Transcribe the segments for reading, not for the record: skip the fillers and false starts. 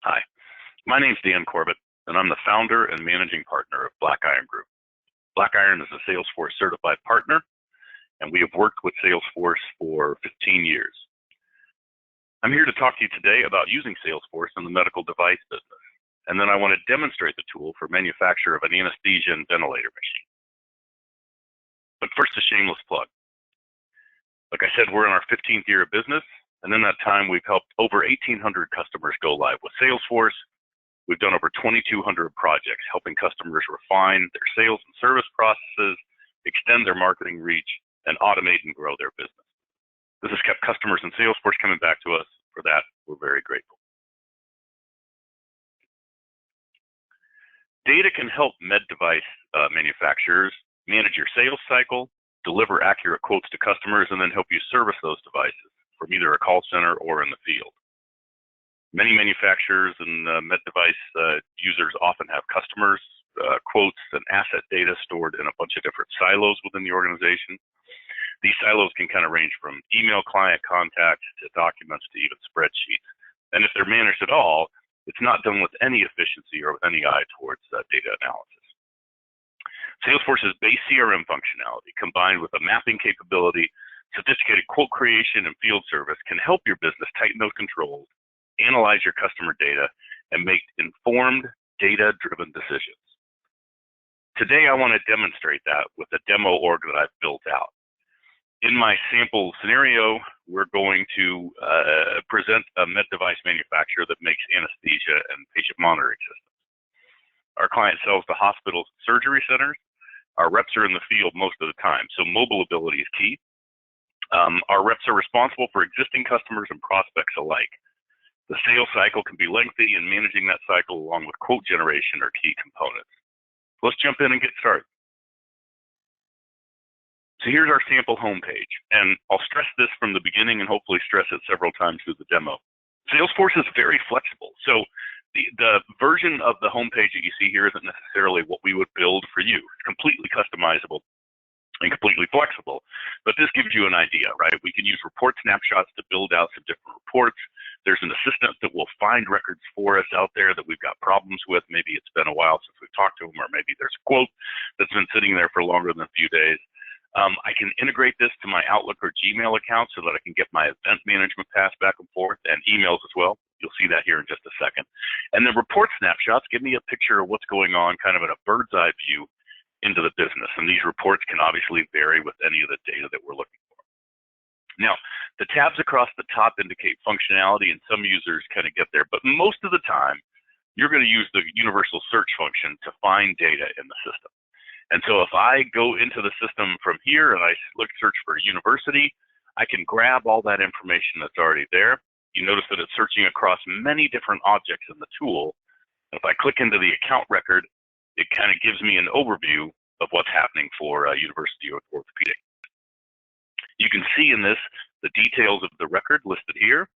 Hi, my name's Dan Corbett, and I'm the founder and managing partner of BlackIron Group. BlackIron is a Salesforce certified partner, and we have worked with Salesforce for 15 years. I'm here to talk to you today about using Salesforce in the medical device business, and then I want to demonstrate the tool for manufacture of an anesthesia and ventilator machine. But first, a shameless plug. Like I said, we're in our 15th year of business, and in that time, we've helped over 1,800 customers go live with Salesforce. We've done over 2,200 projects, helping customers refine their sales and service processes, extend their marketing reach, and automate and grow their business. This has kept customers in Salesforce coming back to us. For that, we're very grateful. Data can help med device manufacturers manage your sales cycle, deliver accurate quotes to customers, and then help you service those devices from either a call center or in the field. Many manufacturers and med device users often have customers, quotes, and asset data stored in a bunch of different silos within the organization. These silos can kind of range from email client contacts to documents to even spreadsheets. And if they're managed at all, it's not done with any efficiency or with any eye towards data analysis. Salesforce's base CRM functionality, combined with a mapping capability, sophisticated quote creation, and field service, can help your business tighten those controls, analyze your customer data, and make informed, data-driven decisions. Today, I want to demonstrate that with a demo org that I've built out. In my sample scenario, we're going to present a med device manufacturer that makes anesthesia and patient monitoring systems. Our client sells to hospitals and surgery centers. Our reps are in the field most of the time, so mobile ability is key. Our reps are responsible for existing customers and prospects alike. The sales cycle can be lengthy, and managing that cycle along with quote generation are key components. Let's jump in and get started. So here's our sample homepage, and I'll stress this from the beginning and hopefully stress it several times through the demo. Salesforce is very flexible, so the version of the homepage that you see here isn't necessarily what we would build for you. It's completely customizable and completely flexible, but this gives you an idea, right? We can use report snapshots to build out some different reports. There's an assistant that will find records for us out there that we've got problems with. Maybe it's been a while since we've talked to them, or maybe there's a quote that's been sitting there for longer than a few days. I can integrate this to my Outlook or Gmail account so that I can get my event management passed back and forth, and emails as well. You'll see that here in just a second. And the report snapshots give me a picture of what's going on kind of in a bird's eye view into the business. And these reports can obviously vary with any of the data that we're looking for. Now, the tabs across the top indicate functionality, and some users kind of get there, but most of the time, you're going to use the universal search function to find data in the system. And so if I go into the system from here and I search for university, I can grab all that information that's already there. You notice that it's searching across many different objects in the tool. If I click into the account record, it kind of gives me an overview of what's happening for University of Orthopedic. You can see in this the details of the record listed here.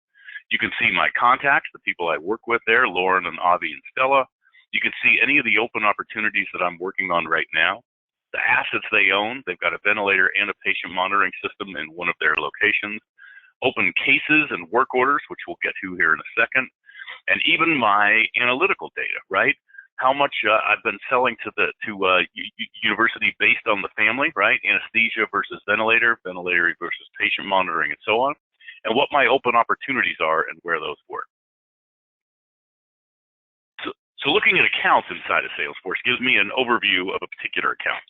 You can see my contacts, the people I work with there, Lauren and Avi and Stella. You can see any of the open opportunities that I'm working on right now. The assets they own, they've got a ventilator and a patient monitoring system in one of their locations. Open cases and work orders, which we'll get to here in a second. And even my analytical data, right? How much I've been selling to university based on the family, right? Anesthesia versus ventilator, ventilator versus patient monitoring, and so on. And what my open opportunities are and where those work. So looking at accounts inside of Salesforce gives me an overview of a particular account.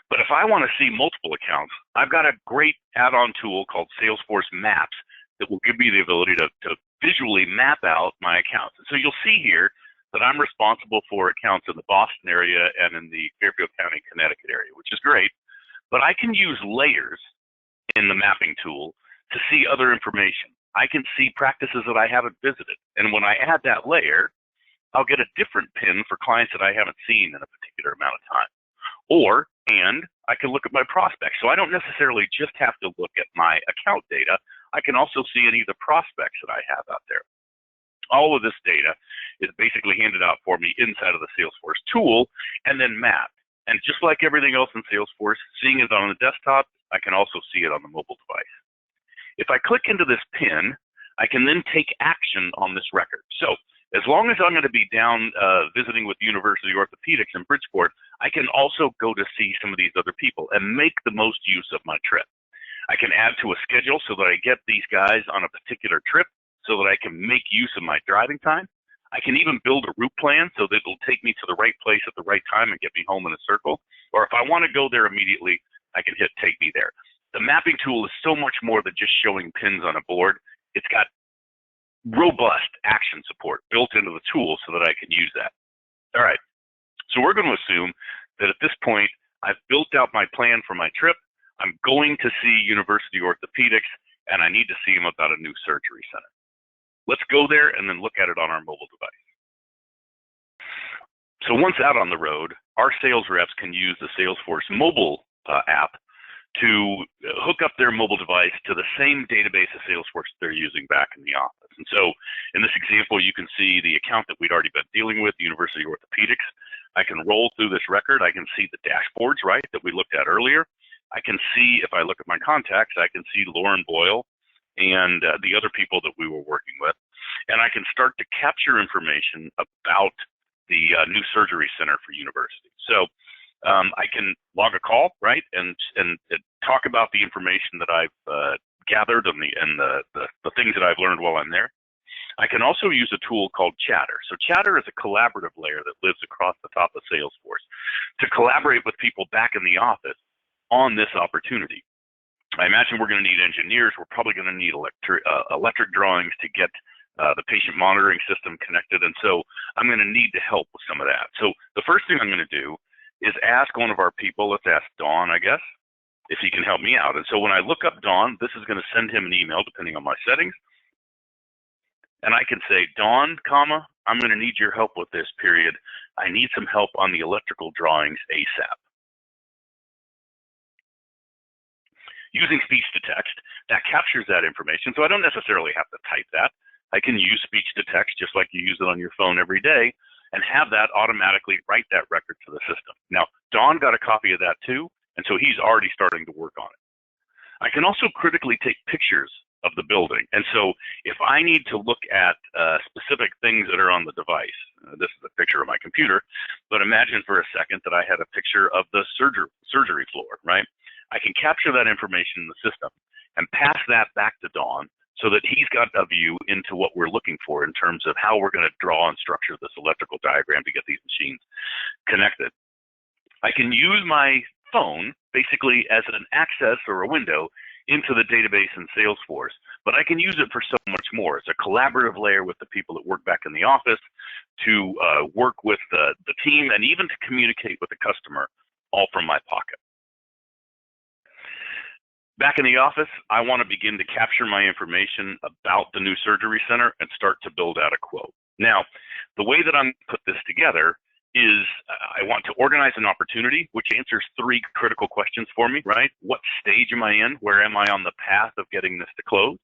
But if I want to see multiple accounts, I've got a great add-on tool called Salesforce Maps that will give me the ability to visually map out my accounts. And so you'll see here that I'm responsible for accounts in the Boston area and in the Fairfield County, Connecticut area, which is great. But I can use layers in the mapping tool to see other information. I can see practices that I haven't visited. And when I add that layer, I'll get a different pin for clients that I haven't seen in a particular amount of time. And I can look at my prospects. So I don't necessarily just have to look at my account data. I can also see any of the prospects that I have out there. All of this data is basically handed out for me inside of the Salesforce tool and then mapped. And just like everything else in Salesforce, seeing it on the desktop, I can also see it on the mobile device. If I click into this pin, I can then take action on this record. So As long as I'm going to be down visiting with University Orthopedics in Bridgeport, I can also go to see some of these other people and make the most use of my trip. I can add to a schedule so that I get these guys on a particular trip so that I can make use of my driving time. I can even build a route plan so that it'll take me to the right place at the right time and get me home in a circle. Or if I want to go there immediately, I can hit take me there. The mapping tool is so much more than just showing pins on a board. It's got robust action support built into the tool so that I can use that. All right, so we're going to assume that at this point, I've built out my plan for my trip. I'm going to see University Orthopedics, and I need to see them about a new surgery center. Let's go there and then look at it on our mobile device. So once out on the road, our sales reps can use the Salesforce mobile app to hook up their mobile device to the same database of Salesforce they're using back in the office. And so in this example, you can see the account that we'd already been dealing with, University Orthopedics. I can roll through this record. I can see the dashboards, right, that we looked at earlier. I can see, if I look at my contacts, I can see Lauren Boyle and the other people that we were working with. And I can start to capture information about the new surgery center for university. So I can log a call, right, and talk about the information that I've gathered and the things that I've learned while I'm there. I can also use a tool called Chatter. So Chatter is a collaborative layer that lives across the top of Salesforce to collaborate with people back in the office on this opportunity. I imagine we're going to need engineers. We're probably going to need electric drawings to get the patient monitoring system connected. And so I'm going to need to help with some of that. So the first thing I'm going to do is ask one of our people, let's ask Dawn, I guess, if he can help me out. And so when I look up Dawn, this is going to send him an email depending on my settings. And I can say, Dawn, I'm going to need your help with this, period. I need some help on the electrical drawings ASAP. Using speech to text, that captures that information. So I don't necessarily have to type that. I can use speech to text just like you use it on your phone every day and have that automatically write that record to the system. Now, Don got a copy of that too, and so he's already starting to work on it. I can also critically take pictures of the building. And so if I need to look at specific things that are on the device, this is a picture of my computer, but imagine for a second that I had a picture of the surgery floor, right? I can capture that information in the system and pass that back to Dawn so that he's got a view into what we're looking for in terms of how we're going to draw and structure this electrical diagram to get these machines connected. I can use my phone basically as an access or a window into the database in Salesforce, but I can use it for so much more. It's a collaborative layer with the people that work back in the office to work with the team and even to communicate with the customer, all from my pocket. Back in the office, I want to begin to capture my information about the new surgery center and start to build out a quote. Now, the way that I'm going to put this together is I want to organize an opportunity, which answers 3 critical questions for me, right? What stage am I in? Where am I on the path of getting this to close?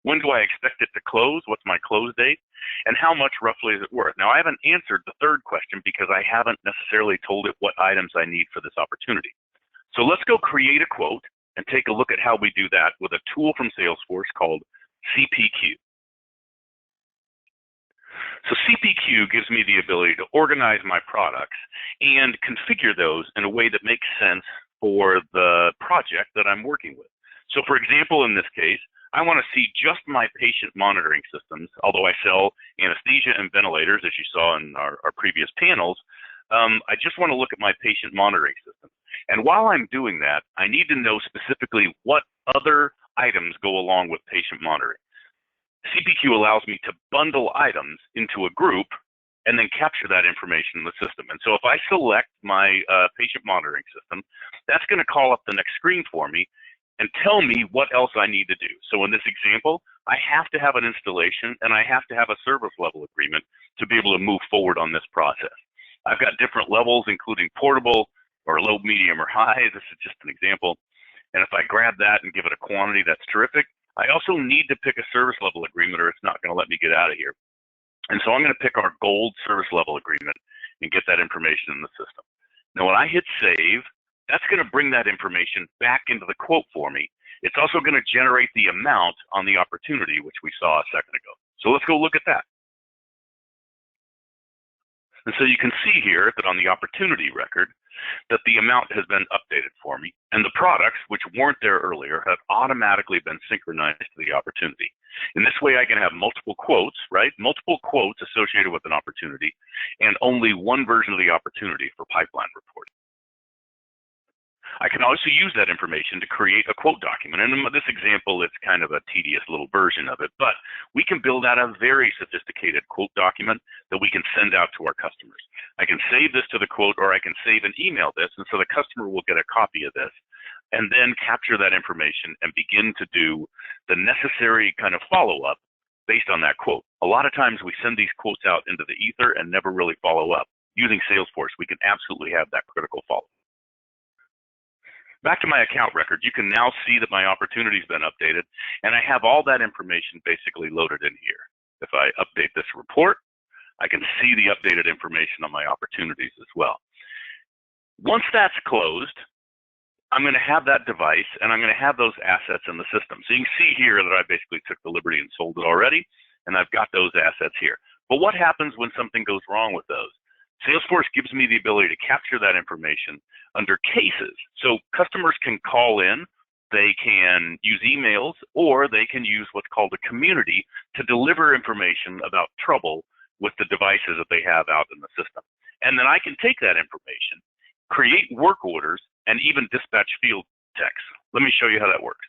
When do I expect it to close? What's my close date? And how much roughly is it worth? Now, I haven't answered the 3rd question because I haven't necessarily told it what items I need for this opportunity. So let's go create a quote and take a look at how we do that with a tool from Salesforce called CPQ. So CPQ gives me the ability to organize my products and configure those in a way that makes sense for the project that I'm working with. So for example, in this case, I want to see just my patient monitoring systems, although I sell anesthesia and ventilators, as you saw in our previous panels. I just want to look at my patient monitoring system. And while I'm doing that, I need to know specifically what other items go along with patient monitoring. CPQ allows me to bundle items into a group and then capture that information in the system. And so if I select my patient monitoring system, that's going to call up the next screen for me and tell me what else I need to do. So in this example, I have to have an installation and I have to have a service level agreement to be able to move forward on this process. I've got different levels, including portable or low, medium, or high. This is just an example. And if I grab that and give it a quantity, that's terrific. I also need to pick a service level agreement or it's not going to let me get out of here. And so I'm going to pick our gold service level agreement and get that information in the system. Now, when I hit save, that's going to bring that information back into the quote for me. It's also going to generate the amount on the opportunity, which we saw a second ago. So let's go look at that. And so you can see here that on the opportunity record, that the amount has been updated for me, and the products, which weren't there earlier, have automatically been synchronized to the opportunity. In this way, I can have multiple quotes, right? Multiple quotes associated with an opportunity, and only one version of the opportunity for pipeline reporting. I can also use that information to create a quote document. And in this example, it's kind of a tedious little version of it, but we can build out a very sophisticated quote document that we can send out to our customers. I can save this to the quote, or I can save and email this, and so the customer will get a copy of this, and then capture that information and begin to do the necessary kind of follow-up based on that quote. A lot of times we send these quotes out into the ether and never really follow up. Using Salesforce, we can absolutely have that critical follow-up. Back to my account record, you can now see that my opportunity's been updated, and I have all that information basically loaded in here. If I update this report, I can see the updated information on my opportunities as well. Once that's closed, I'm going to have that device, and I'm going to have those assets in the system. So you can see here that I basically took the liberty and sold it already, and I've got those assets here. But what happens when something goes wrong with those? Salesforce gives me the ability to capture that information under cases. So customers can call in, they can use emails, or they can use what's called a community to deliver information about trouble with the devices that they have out in the system. And then I can take that information, create work orders, and even dispatch field techs. Let me show you how that works.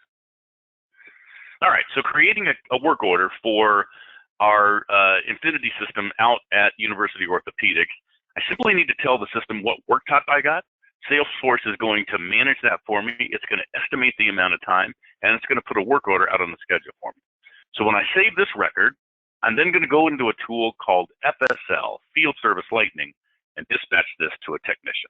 All right, so creating a work order for our Infinity system out at University Orthopedics, I simply need to tell the system what work type I got. Salesforce is going to manage that for me. It's going to estimate the amount of time, and it's going to put a work order out on the schedule for me. So when I save this record, I'm then going to go into a tool called FSL, Field Service Lightning, and dispatch this to a technician.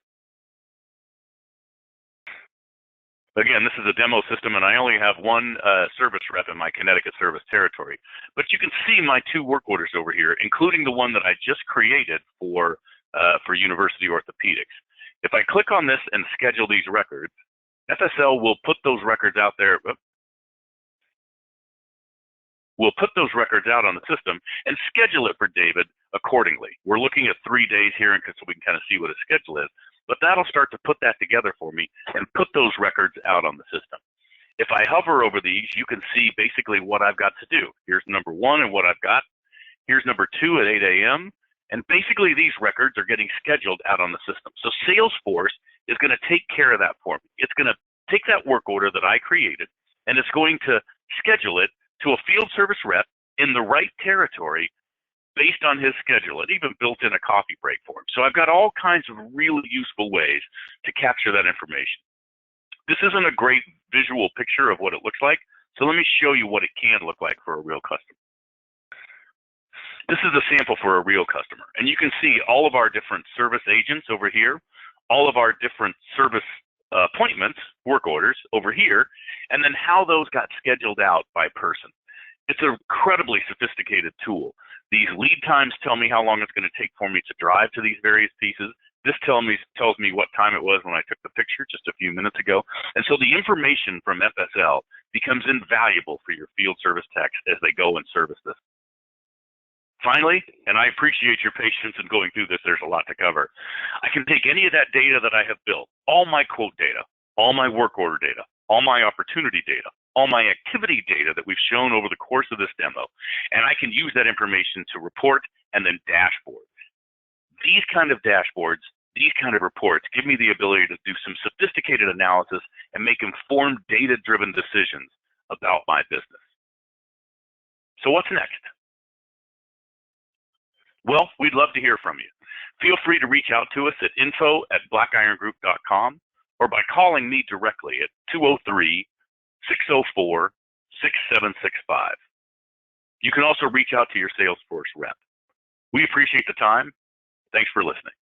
Again, this is a demo system, and I only have one service rep in my Connecticut service territory. But you can see my two work orders over here, including the one that I just created for University Orthopedics. If I click on this and schedule these records, FSL will put those records out there. We'll put those records out on the system and schedule it for David accordingly. We're looking at 3 days here, so we can kind of see what his schedule is. But that'll start to put that together for me and put those records out on the system. If I hover over these, you can see basically what I've got to do. Here's number 1 and what I've got. Here's number 2 at 8 a.m. And basically these records are getting scheduled out on the system. So Salesforce is going to take care of that for me. It's going to take that work order that I created, and it's going to schedule it to a field service rep in the right territory based on his schedule. It even built in a coffee break for him. So I've got all kinds of really useful ways to capture that information. This isn't a great visual picture of what it looks like, so let me show you what it can look like for a real customer. This is a sample for a real customer, and you can see all of our different service agents over here, all of our different service appointments, work orders over here, and then how those got scheduled out by person. It's an incredibly sophisticated tool. These lead times tell me how long it's going to take for me to drive to these various pieces. This tells me what time it was when I took the picture just a few minutes ago. And so the information from FSL becomes invaluable for your field service techs as they go and service this. Finally, and I appreciate your patience in going through this, there's a lot to cover. I can take any of that data that I have built, all my quote data, all my work order data, all my opportunity data, all my activity data that we've shown over the course of this demo, and I can use that information to report and then dashboard. These kind of dashboards, these kind of reports give me the ability to do some sophisticated analysis and make informed data-driven decisions about my business. So what's next? Well, we'd love to hear from you. Feel free to reach out to us at info@blackirongroup.com or by calling me directly at 203-604-6765. You can also reach out to your Salesforce rep. We appreciate the time. Thanks for listening.